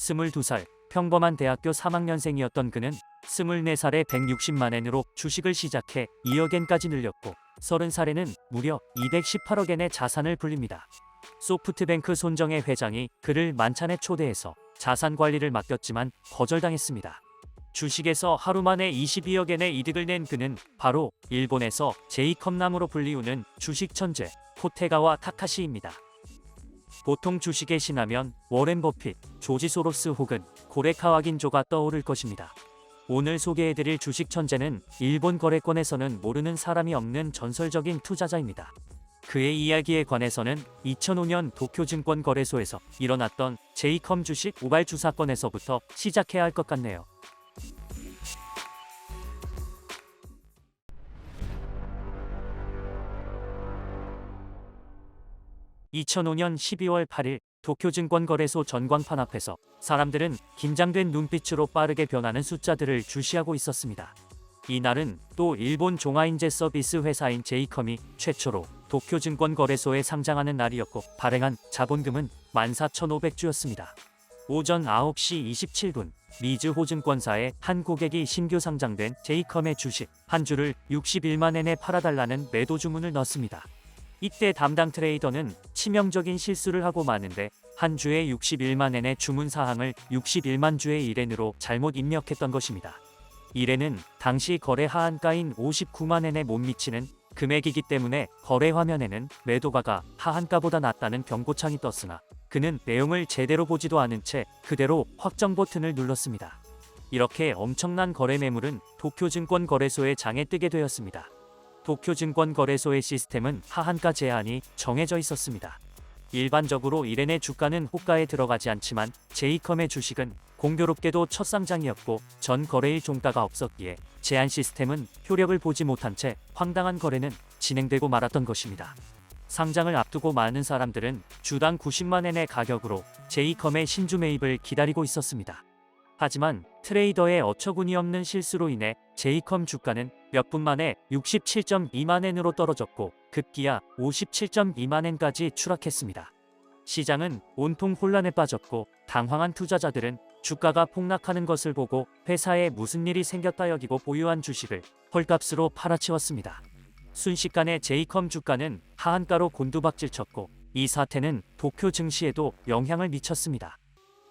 22살, 평범한 대학교 3학년생이었던 그는 24살에 160만엔으로 주식을 시작해 2억엔까지 늘렸고 30살에는 무려 218억엔의 자산을 불립니다. 소프트뱅크 손정혜 회장이 그를 만찬에 초대해서 자산 관리를 맡겼지만 거절당했습니다. 주식에서 하루 만에 22억엔의 이득을 낸 그는 바로 일본에서 제이컵남으로 불리우는 주식 천재 코테가와 타카시입니다. 보통 주식의 신하면 워렌 버핏, 조지 소로스 혹은 고레카와 긴조가 떠오를 것입니다. 오늘 소개해드릴 주식 천재는 일본 거래권에서는 모르는 사람이 없는 전설적인 투자자입니다. 그의 이야기에 관해서는 2005년 도쿄증권거래소에서 일어났던 제이컴 주식 우발주 사건에서부터 시작해야 할 것 같네요. (2005년 12월 8일) 도쿄증권거래소 전광판 앞에서 사람들은 긴장된 눈빛으로 빠르게 변하는 숫자들을 주시하고 있었습니다. 이날은 또 일본 종아인재 서비스 회사인 제이컴이 최초로 도쿄증권거래소에 상장하는 날이었고 발행한 자본금은 14,500주였습니다. 오전 9시 27분 미즈호증권사의 한 고객이 신규 상장된 제이컴의 주식 한 주를 61만엔에 팔아달라는 매도 주문을 넣습니다. 이때 담당 트레이더는 치명적인 실수를 하고 마는데 한 주에 61만엔의 주문 사항을 61만 주의 1엔으로 잘못 입력했던 것입니다. 1엔은 당시 거래 하한가인 59만엔에 못 미치는 금액이기 때문에 거래 화면에는 매도가가 하한가보다 낮다는 경고창이 떴으나 그는 내용을 제대로 보지도 않은 채 그대로 확정 버튼을 눌렀습니다. 이렇게 엄청난 거래 매물은 도쿄증권거래소의 장에 뜨게 되었습니다. 도쿄증권거래소의 시스템은 하한가 제한이 정해져 있었습니다. 일반적으로 1엔의 주가는 호가에 들어가지 않지만 제이컴의 주식은 공교롭게도 첫 상장이었고 전 거래일 종가가 없었기에 제한 시스템은 효력을 보지 못한 채 황당한 거래는 진행되고 말았던 것입니다. 상장을 앞두고 많은 사람들은 주당 90만엔의 가격으로 제이컴의 신주 매입을 기다리고 있었습니다. 하지만 트레이더의 어처구니없는 실수로 인해 제이컴 주가는 몇 분 만에 67.2만엔으로 떨어졌고 급기야 57.2만엔까지 추락했습니다. 시장은 온통 혼란에 빠졌고 당황한 투자자들은 주가가 폭락하는 것을 보고 회사에 무슨 일이 생겼다 여기고 보유한 주식을 헐값으로 팔아치웠습니다. 순식간에 제이컴 주가는 하한가로 곤두박질쳤고 이 사태는 도쿄 증시에도 영향을 미쳤습니다.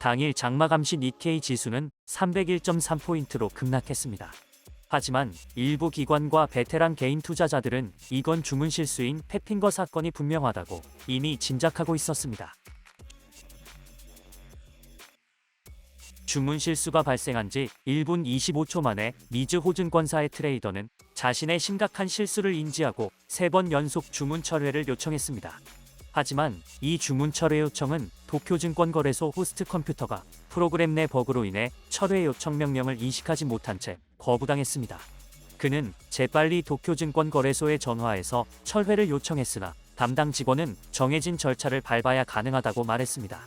당일 장마 감시 니케이 지수는 301.3포인트로 급락했습니다. 하지만 일부 기관과 베테랑 개인 투자자들은 이건 주문 실수인 패핑거 사건이 분명하다고 이미 짐작하고 있었습니다. 주문 실수가 발생한 지 1분 25초 만에 미즈호증권사의 트레이더는 자신의 심각한 실수를 인지하고 3번 연속 주문 철회를 요청했습니다. 하지만 이 주문 철회 요청은 도쿄증권거래소 호스트 컴퓨터가 프로그램 내 버그로 인해 철회 요청 명령을 인식하지 못한 채 거부당했습니다. 그는 재빨리 도쿄증권거래소에 전화해서 철회를 요청했으나 담당 직원은 정해진 절차를 밟아야 가능하다고 말했습니다.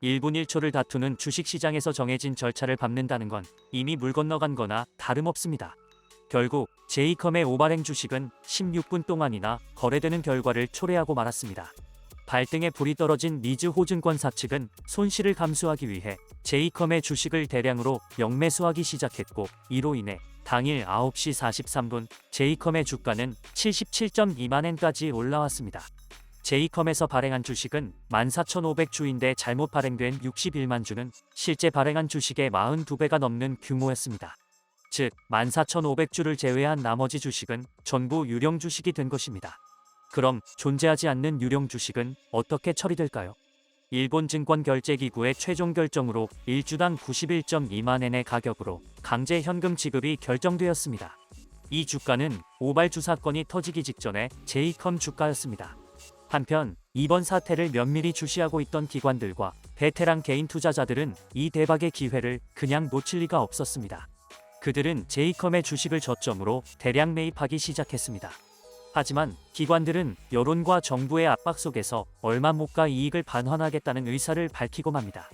1분 1초를 다투는 주식시장에서 정해진 절차를 밟는다는 건 이미 물 건너간 거나 다름없습니다. 결국 제이컴의 오발행 주식은 16분 동안이나 거래되는 결과를 초래하고 말았습니다. 발등에 불이 떨어진 미즈호증권사 측은 손실을 감수하기 위해 제이컴의 주식을 대량으로 역매수하기 시작했고 이로 인해 당일 9시 43분 제이컴의 주가는 77.2만엔까지 올라왔습니다. 제이컴에서 발행한 주식은 14,500주인데 잘못 발행된 61만 주는 실제 발행한 주식의 42배가 넘는 규모였습니다. 즉 14,500주를 제외한 나머지 주식은 전부 유령 주식이 된 것입니다. 그럼 존재하지 않는 유령 주식은 어떻게 처리될까요? 일본 증권결제기구의 최종 결정으로 1주당 91.2만엔의 가격으로 강제 현금 지급이 결정되었습니다. 이 주가는 오발주 사건이 터지기 직전에 제이컴 주가였습니다. 한편 이번 사태를 면밀히 주시하고 있던 기관들과 베테랑 개인 투자자들은 이 대박의 기회를 그냥 놓칠 리가 없었습니다. 그들은 제이컴의 주식을 저점으로 대량 매입하기 시작했습니다. 하지만 기관들은 여론과 정부의 압박 속에서 얼마 못 가 이익을 반환하겠다는 의사를 밝히고 맙니다.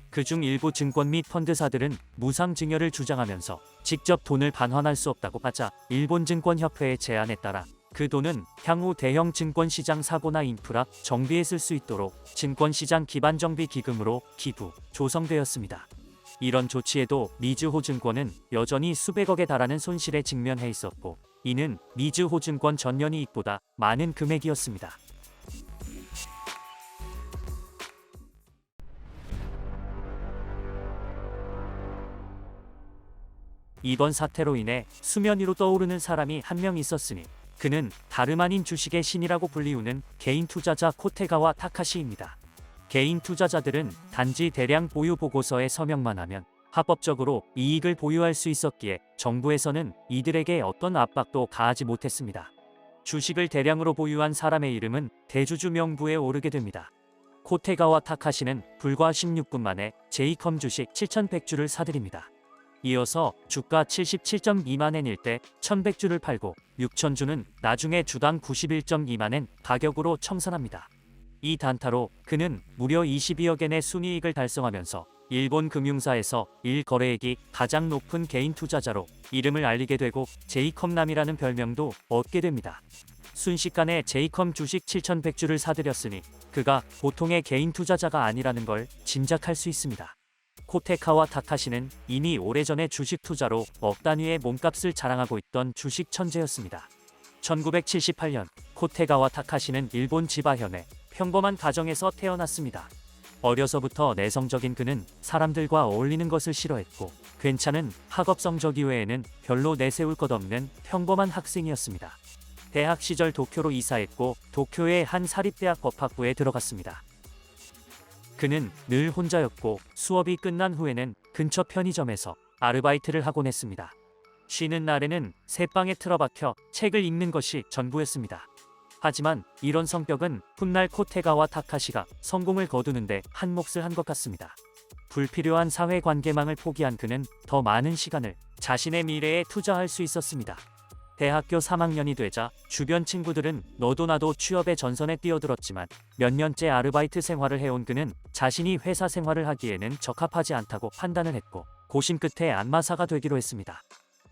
그중 일부 증권 및 펀드사들은 무상 증여를 주장하면서 직접 돈을 반환할 수 없다고 하자 일본증권협회의 제안에 따라 그 돈은 향후 대형 증권시장 사고나 인프라 정비에 쓸 수 있도록 증권시장 기반 정비 기금으로 기부, 조성되었습니다. 이런 조치에도 미즈호증권은 여전히 수백억에 달하는 손실에 직면해 있었고, 이는 미즈호증권 전년 이익보다 많은 금액이었습니다. 이번 사태로 인해 수면 위로 떠오르는 사람이 한 명 있었으니 그는 다름 아닌 주식의 신이라고 불리우는 개인 투자자 코테가와 타카시입니다. 개인 투자자들은 단지 대량 보유 보고서에 서명만 하면 합법적으로 이익을 보유할 수 있었기에 정부에서는 이들에게 어떤 압박도 가하지 못했습니다. 주식을 대량으로 보유한 사람의 이름은 대주주 명부에 오르게 됩니다. 코테가와 타카시는 불과 16분 만에 제이컴 주식 7,100주를 사들입니다. 이어서 주가 77.2만엔일 때 1,100주를 팔고 6,000주는 나중에 주당 91.2만엔 가격으로 청산합니다. 이 단타로 그는 무려 22억엔의 순이익을 달성하면서 일본 금융사에서 1거래액이 가장 높은 개인 투자자로 이름을 알리게 되고 제이컴남이라는 별명도 얻게 됩니다. 순식간에 제이컴 주식 7,100주를 사들였으니 그가 보통의 개인 투자자가 아니라는 걸 짐작할 수 있습니다. 코테가와 타카시는 이미 오래전에 주식 투자로 억 단위의 몸값을 자랑하고 있던 주식 천재였습니다. 1978년 코테가와 타카시는 일본 지바현의 평범한 가정에서 태어났습니다. 어려서부터 내성적인 그는 사람들과 어울리는 것을 싫어했고 괜찮은 학업 성적 이외에는 별로 내세울 것 없는 평범한 학생이었습니다. 대학 시절 도쿄로 이사했고 도쿄의 한 사립대학 법학부에 들어갔습니다. 그는 늘 혼자였고 수업이 끝난 후에는 근처 편의점에서 아르바이트를 하곤 했습니다. 쉬는 날에는 새방에 틀어박혀 책을 읽는 것이 전부였습니다. 하지만 이런 성격은 훗날 코테가와 타카시가 성공을 거두는데 한몫을 한 것 같습니다. 불필요한 사회관계망을 포기한 그는 더 많은 시간을 자신의 미래에 투자할 수 있었습니다. 대학교 3학년이 되자 주변 친구들은 너도 나도 취업의 전선에 뛰어들었지만 몇 년째 아르바이트 생활을 해온 그는 자신이 회사 생활을 하기에는 적합하지 않다고 판단을 했고 고심 끝에 안마사가 되기로 했습니다.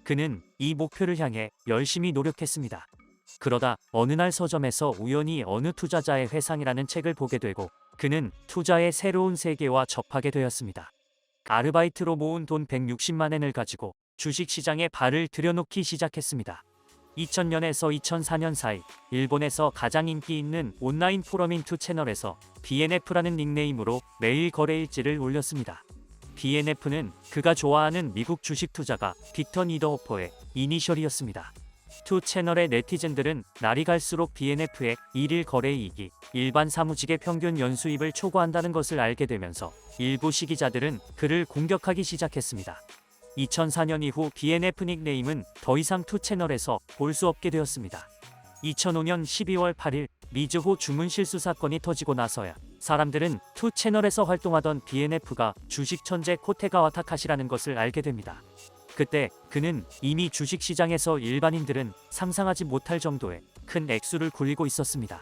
그는 이 목표를 향해 열심히 노력했습니다. 그러다 어느 날 서점에서 우연히 어느 투자자의 회상이라는 책을 보게 되고 그는 투자의 새로운 세계와 접하게 되었습니다. 아르바이트로 모은 돈 160만엔을 가지고 주식시장에 발을 들여놓기 시작했습니다. 2000년에서 2004년 사이 일본에서 가장 인기 있는 온라인 포럼인 투채널에서 BNF라는 닉네임으로 매일 거래일지를 올렸습니다. BNF는 그가 좋아하는 미국 주식 투자가 빅터 니더호퍼의 이니셜이었습니다. 투채널의 네티즌들은 날이 갈수록 BNF의 일일 거래이익이 일반 사무직의 평균 연수입을 초과한다는 것을 알게 되면서 일부 시기자들은 그를 공격하기 시작했습니다. 2004년 이후 BNF 닉네임은 더 이상 투채널에서 볼 수 없게 되었습니다. 2005년 12월 8일 미즈호 주문 실수 사건이 터지고 나서야 사람들은 투채널에서 활동하던 BNF가 주식 천재 코테가와 타카시라는 것을 알게 됩니다. 그때 그는 이미 주식시장에서 일반인들은 상상하지 못할 정도의 큰 액수를 굴리고 있었습니다.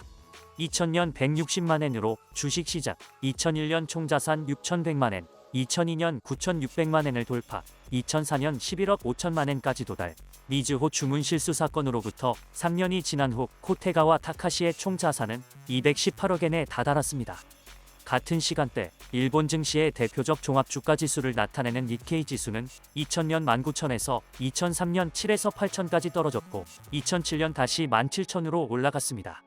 2000년 160만엔으로 주식 시작, 2001년 총자산 6,100만엔, 2002년 9,600만엔을 돌파, 2004년 11억 5천만엔까지 도달. 미즈호 주문 실수 사건으로부터 3년이 지난 후 코테가와 타카시의 총자산은 218억엔에 다다랐습니다. 같은 시간대 일본 증시의 대표적 종합주가지수를 나타내는 니케이 지수는 2000년 19,000에서 2003년 7에서 8,000까지 떨어졌고 2007년 다시 17,000으로 올라갔습니다.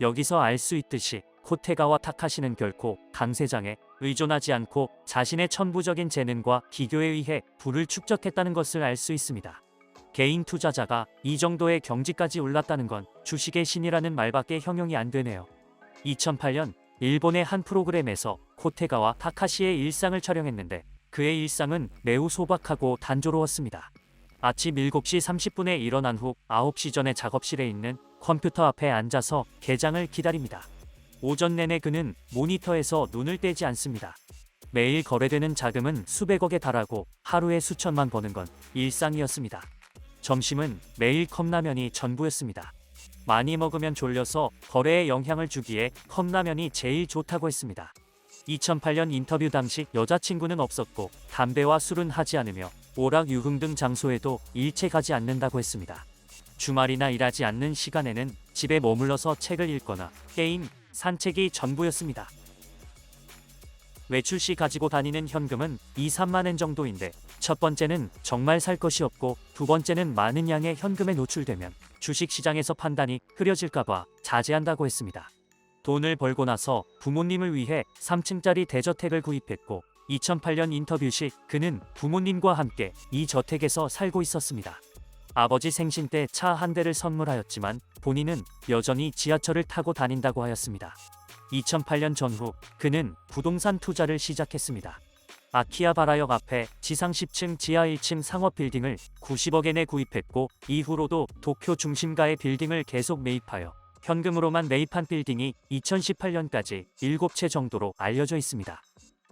여기서 알 수 있듯이 코테가와 타카시는 결코 강세장에 의존하지 않고 자신의 천부적인 재능과 기교에 의해 부를 축적했다는 것을 알 수 있습니다. 개인 투자자가 이 정도의 경지까지 올랐다는 건 주식의 신이라는 말밖에 형용이 안 되네요. 2008년 일본의 한 프로그램에서 코테가와 타카시의 일상을 촬영했는데 그의 일상은 매우 소박하고 단조로웠습니다. 아침 7시 30분에 일어난 후 9시 전에 작업실에 있는 컴퓨터 앞에 앉아서 개장을 기다립니다. 오전 내내 그는 모니터에서 눈을 떼지 않습니다. 매일 거래되는 자금은 수백억에 달하고 하루에 수천만 버는 건 일상이었습니다. 점심은 매일 컵라면이 전부였습니다. 많이 먹으면 졸려서 거래에 영향을 주기에 컵라면이 제일 좋다고 했습니다. 2008년 인터뷰 당시 여자친구는 없었고 담배와 술은 하지 않으며 오락 유흥 등 장소에도 일체 가지 않는다고 했습니다. 주말이나 일하지 않는 시간에는 집에 머물러서 책을 읽거나 게임, 산책이 전부였습니다. 외출 시 가지고 다니는 현금은 2, 3만 엔 정도인데 첫 번째는 정말 살 것이 없고 두 번째는 많은 양의 현금에 노출되면 주식시장에서 판단이 흐려질까봐 자제한다고 했습니다. 돈을 벌고 나서 부모님을 위해 3층짜리 대저택을 구입했고 2008년 인터뷰 시 그는 부모님과 함께 이 저택에서 살고 있었습니다. 아버지 생신 때 차 한 대를 선물하였지만 본인은 여전히 지하철을 타고 다닌다고 하였습니다. 2008년 전후 그는 부동산 투자를 시작했습니다. 아키하바라역 앞에 지상 10층 지하 1층 상업 빌딩을 90억엔에 구입했고 이후로도 도쿄 중심가의 빌딩을 계속 매입하여 현금으로만 매입한 빌딩이 2018년까지 7채 정도로 알려져 있습니다.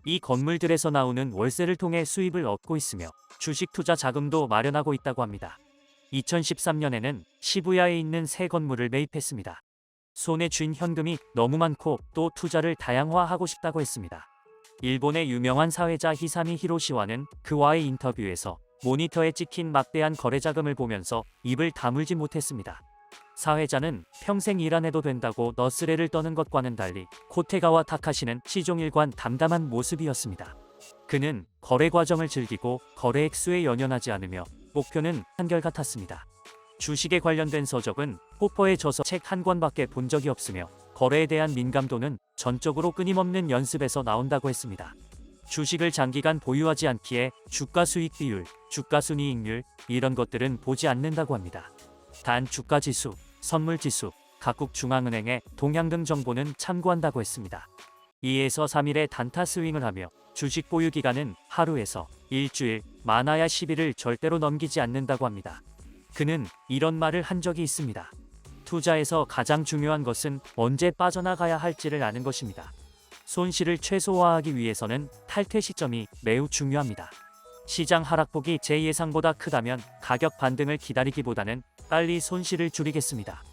이 건물들에서 나오는 월세를 통해 수입을 얻고 있으며 주식 투자 자금도 마련하고 있다고 합니다. 2013년에는 시부야에 있는 새 건물을 매입했습니다. 손에 쥔 현금이 너무 많고 또 투자를 다양화하고 싶다고 했습니다. 일본의 유명한 사회자 히사미 히로시와는 그와의 인터뷰에서 모니터에 찍힌 막대한 거래 자금을 보면서 입을 다물지 못했습니다. 사회자는 평생 일 안 해도 된다고 너스레를 떠는 것과는 달리 코테가와 타카시는 시종일관 담담한 모습이었습니다. 그는 거래 과정을 즐기고 거래 액수에 연연하지 않으며 목표는 한결같았습니다. 주식에 관련된 서적은 호퍼에 져서 책 한 권밖에 본 적이 없으며 거래에 대한 민감도는 전적으로 끊임없는 연습에서 나온다고 했습니다. 주식을 장기간 보유하지 않기에 주가 수익 비율, 주가 순이익률 이런 것들은 보지 않는다고 합니다. 단 주가 지수, 선물 지수, 각국 중앙은행의 동향 등 정보는 참고한다고 했습니다. 2에서 3일의 단타 스윙을 하며 주식 보유 기간은 하루에서 일주일, 많아야 10일을 절대로 넘기지 않는다고 합니다. 그는 이런 말을 한 적이 있습니다. 투자에서 가장 중요한 것은 언제 빠져나가야 할지를 아는 것입니다. 손실을 최소화하기 위해서는 탈퇴 시점이 매우 중요합니다. 시장 하락폭이 제 예상보다 크다면 가격 반등을 기다리기보다는 빨리 손실을 줄이겠습니다.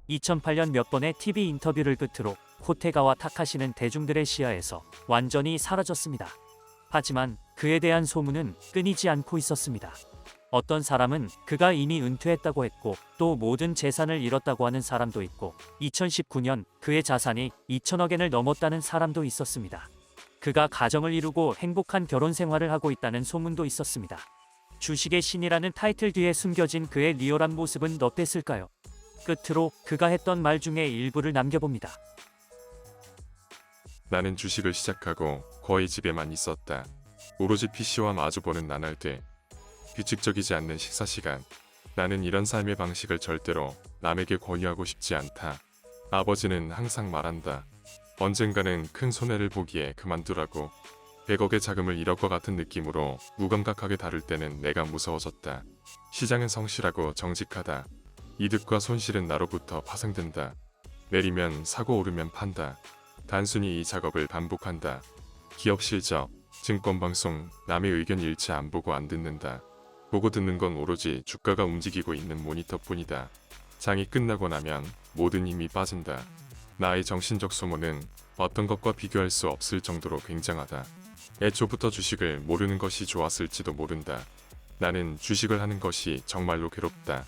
(2008년) 몇 번의 TV 인터뷰를 끝으로 코테가와 타카시는 대중들의 시야에서 완전히 사라졌습니다. 하지만 그에 대한 소문은 끊이지 않고 있었습니다. 어떤 사람은 그가 이미 은퇴했다고 했고 또 모든 재산을 잃었다고 하는 사람도 있고 2019년 그의 자산이 2천억엔을 넘었다는 사람도 있었습니다. 그가 가정을 이루고 행복한 결혼 생활을 하고 있다는 소문도 있었습니다. 주식의 신이라는 타이틀 뒤에 숨겨진 그의 리얼한 모습은 어땠을까요? 끝으로 그가 했던 말 중에 일부를 남겨봅니다. 나는 주식을 시작하고 거의 집에만 있었다. 오로지 PC와 마주보는 나날들. 규칙적이지 않는 식사 시간. 나는 이런 삶의 방식을 절대로 남에게 권유하고 싶지 않다. 아버지는 항상 말한다. 언젠가는 큰 손해를 보기에 그만두라고. 100억의 자금을 잃을 것 같은 느낌으로 무감각하게 다룰 때는 내가 무서워졌다. 시장은 성실하고 정직하다. 이득과 손실은 나로부터 파생된다. 내리면 사고 오르면 판다. 단순히 이 작업을 반복한다. 기업 실적, 증권방송, 남의 의견 일치 안 보고 안 듣는다. 보고 듣는 건 오로지 주가가 움직이고 있는 모니터뿐이다. 장이 끝나고 나면 모든 힘이 빠진다. 나의 정신적 소모는 어떤 것과 비교할 수 없을 정도로 굉장하다. 애초부터 주식을 모르는 것이 좋았을지도 모른다. 나는 주식을 하는 것이 정말로 괴롭다.